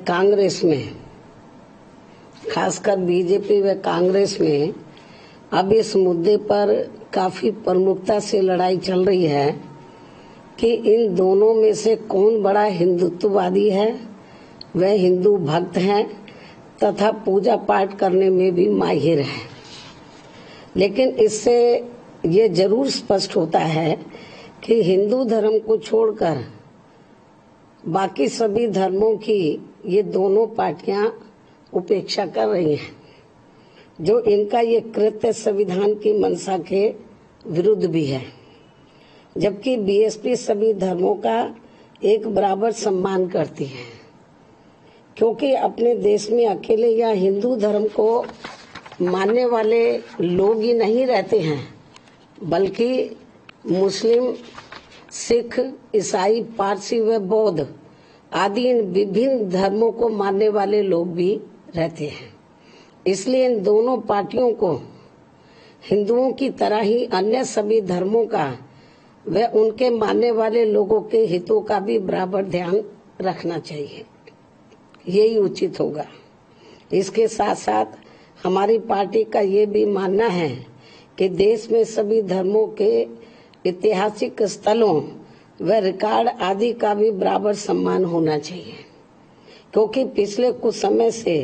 कांग्रेस में, खासकर बीजेपी व कांग्रेस में अब इस मुद्दे पर काफी प्रमुखता से लड़ाई चल रही है कि इन दोनों में से कौन बड़ा हिंदुत्ववादी है। वह हिंदू भक्त हैं तथा पूजा पाठ करने में भी माहिर है। लेकिन इससे ये जरूर स्पष्ट होता है कि हिंदू धर्म को छोड़कर बाकी सभी धर्मों की ये दोनों पार्टियां उपेक्षा कर रही हैं, जो इनका ये कृत्य संविधान की मंशा के विरुद्ध भी है। जबकि बीएसपी सभी धर्मों का एक बराबर सम्मान करती है, क्योंकि अपने देश में अकेले या हिंदू धर्म को मानने वाले लोग ही नहीं रहते हैं, बल्कि मुस्लिम, सिख, ईसाई, पारसी व बौद्ध आदि इन विभिन्न धर्मों को मानने वाले लोग भी रहते हैं। इसलिए इन दोनों पार्टियों को हिंदुओं की तरह ही अन्य सभी धर्मों का व उनके मानने वाले लोगों के हितों का भी बराबर ध्यान रखना चाहिए। यही उचित होगा। इसके साथ साथ हमारी पार्टी का ये भी मानना है कि देश में सभी धर्मों के ऐतिहासिक स्थलों व रिकॉर्ड आदि का भी बराबर सम्मान होना चाहिए, क्योंकि पिछले कुछ समय से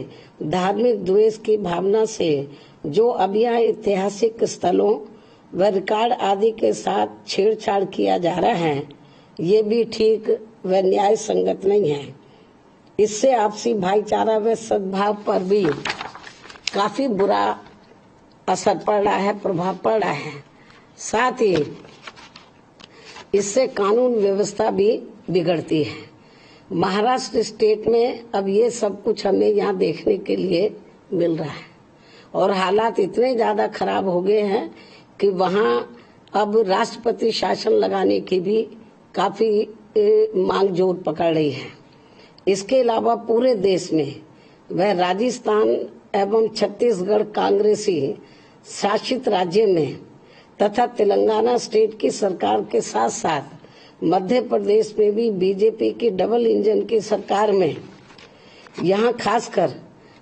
धार्मिक द्वेष की भावना से जो अब यहाँ ऐतिहासिक स्थलों व रिकॉर्ड आदि के साथ छेड़छाड़ किया जा रहा है, ये भी ठीक व न्याय संगत नहीं है। इससे आपसी भाईचारा व सद्भाव पर भी काफी बुरा असर पड़ रहा है, प्रभाव पड़ रहा है। साथ ही इससे कानून व्यवस्था भी बिगड़ती है। महाराष्ट्र स्टेट में अब ये सब कुछ हमें यहाँ देखने के लिए मिल रहा है और हालात इतने ज्यादा खराब हो गए हैं कि वहाँ अब राष्ट्रपति शासन लगाने की भी काफी मांग जोर पकड़ रही है। इसके अलावा पूरे देश में वह राजस्थान एवं छत्तीसगढ़ कांग्रेसी शासित राज्य में तथा तेलंगाना स्टेट की सरकार के साथ साथ मध्य प्रदेश में भी बीजेपी की डबल इंजन की सरकार में यहाँ खासकर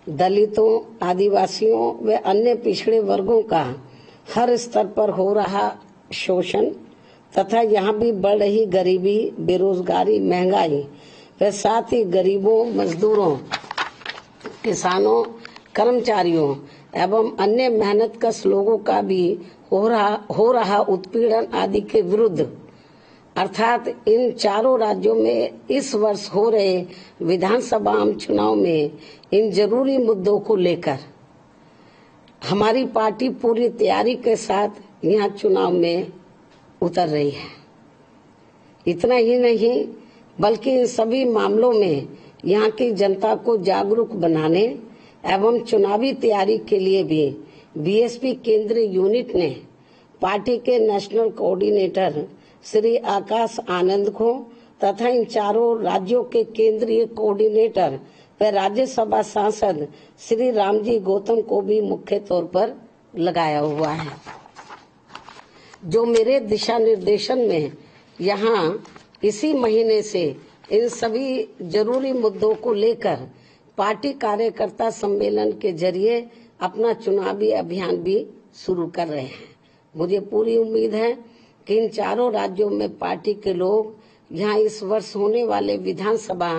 दलितों, आदिवासियों व अन्य पिछड़े वर्गों का हर स्तर पर हो रहा शोषण तथा यहाँ भी बढ़ रही गरीबी, बेरोजगारी, महंगाई व साथ ही गरीबों, मजदूरों, किसानों, कर्मचारियों एवं अन्य मेहनतकश लोगों का भी हो रहा उत्पीड़न आदि के विरुद्ध, अर्थात इन चारों राज्यों में इस वर्ष हो रहे विधानसभा आम चुनाव में इन जरूरी मुद्दों को लेकर हमारी पार्टी पूरी तैयारी के साथ यहाँ चुनाव में उतर रही है। इतना ही नहीं, बल्कि इन सभी मामलों में यहाँ की जनता को जागरूक बनाने एवं चुनावी तैयारी के लिए भी बीएसपी केंद्रीय यूनिट ने पार्टी के नेशनल कोऑर्डिनेटर श्री आकाश आनंद को तथा इन चारों राज्यों के केंद्रीय कोऑर्डिनेटर व राज्यसभा सांसद श्री रामजी गौतम को भी मुख्य तौर पर लगाया हुआ है, जो मेरे दिशा निर्देशन में यहाँ इसी महीने से इन सभी जरूरी मुद्दों को लेकर पार्टी कार्यकर्ता सम्मेलन के जरिए अपना चुनावी अभियान भी शुरू कर रहे हैं। मुझे पूरी उम्मीद है कि इन चारों राज्यों में पार्टी के लोग यहाँ इस वर्ष होने वाले विधानसभा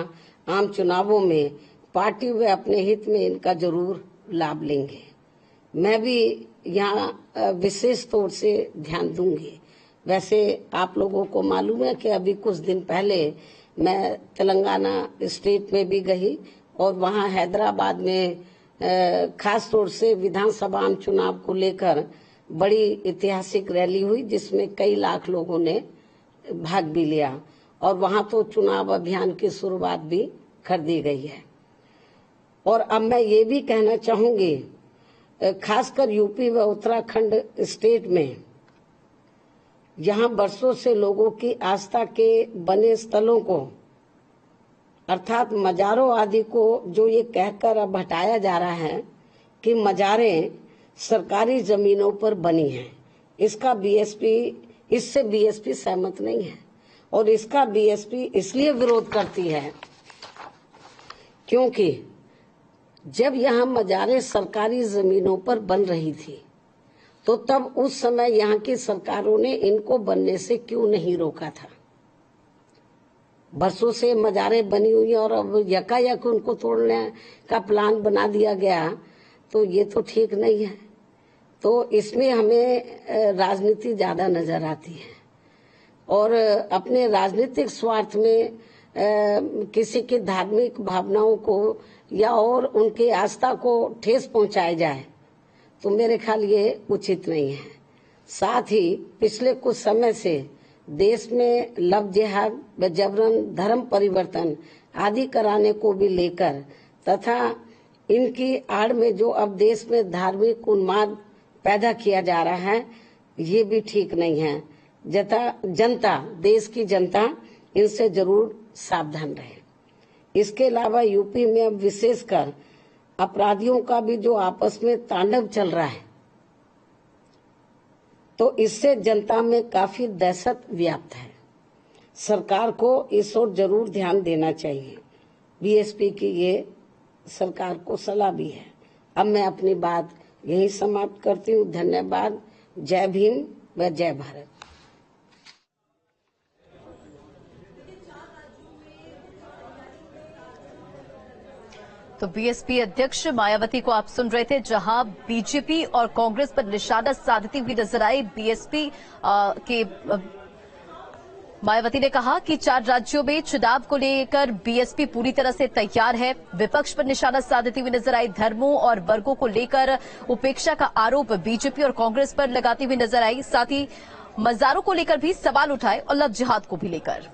आम चुनावों में पार्टी व अपने हित में इनका जरूर लाभ लेंगे। मैं भी यहाँ विशेष तौर से ध्यान दूंगी। वैसे आप लोगों को मालूम है कि अभी कुछ दिन पहले मैं तेलंगाना स्टेट में भी गई और वहाँ हैदराबाद में खास तौर से विधानसभा आम चुनाव को लेकर बड़ी ऐतिहासिक रैली हुई, जिसमें कई लाख लोगों ने भाग भी लिया और वहाँ तो चुनाव अभियान की शुरुआत भी कर दी गई है। और अब मैं ये भी कहना चाहूंगी, खासकर यूपी व उत्तराखंड स्टेट में यहाँ बरसों से लोगों की आस्था के बने स्थलों को अर्थात मजारों आदि को जो ये कहकर अब हटाया जा रहा है कि मजारें सरकारी जमीनों पर बनी हैं, इससे बीएसपी सहमत नहीं है और इसका बीएसपी इसलिए विरोध करती है क्योंकि जब यहाँ मजारें सरकारी जमीनों पर बन रही थी तो तब उस समय यहाँ की सरकारों ने इनको बनने से क्यों नहीं रोका था। बरसों से मजारें बनी हुई और अब यकायक उनको तोड़ने का प्लान बना दिया गया, तो ये तो ठीक नहीं है। तो इसमें हमें राजनीति ज्यादा नजर आती है और अपने राजनीतिक स्वार्थ में किसी की धार्मिक भावनाओं को या और उनकी आस्था को ठेस पहुंचाया जाए तो मेरे ख्याल ये उचित नहीं है। साथ ही पिछले कुछ समय से देश में लव जिहाद व जबरन धर्म परिवर्तन आदि कराने को भी लेकर तथा इनकी आड़ में जो अब देश में धार्मिक उन्माद पैदा किया जा रहा है, ये भी ठीक नहीं है। जनता, देश की जनता इनसे जरूर सावधान रहे। इसके अलावा यूपी में अब विशेषकर अपराधियों का भी जो आपस में तांडव चल रहा है, तो इससे जनता में काफी दहशत व्याप्त है। सरकार को इस ओर जरूर ध्यान देना चाहिए। बीएसपी की ये सरकार को सलाह भी है। अब मैं अपनी बात यही समाप्त करती हूँ। धन्यवाद। जय भीम व जय भारत। तो बीएसपी अध्यक्ष मायावती को आप सुन रहे थे, जहां बीजेपी और कांग्रेस पर निशाना साधती हुई नजर आई। बीएसपी के मायावती ने कहा कि 4 राज्यों में चुनाव को लेकर बीएसपी पूरी तरह से तैयार है। विपक्ष पर निशाना साधती हुई नजर आई। धर्मों और वर्गों को लेकर उपेक्षा का आरोप बीजेपी और कांग्रेस पर लगाती हुई नजर आई। साथ ही मजारों को लेकर भी सवाल उठाए और लव जिहाद को भी लेकर।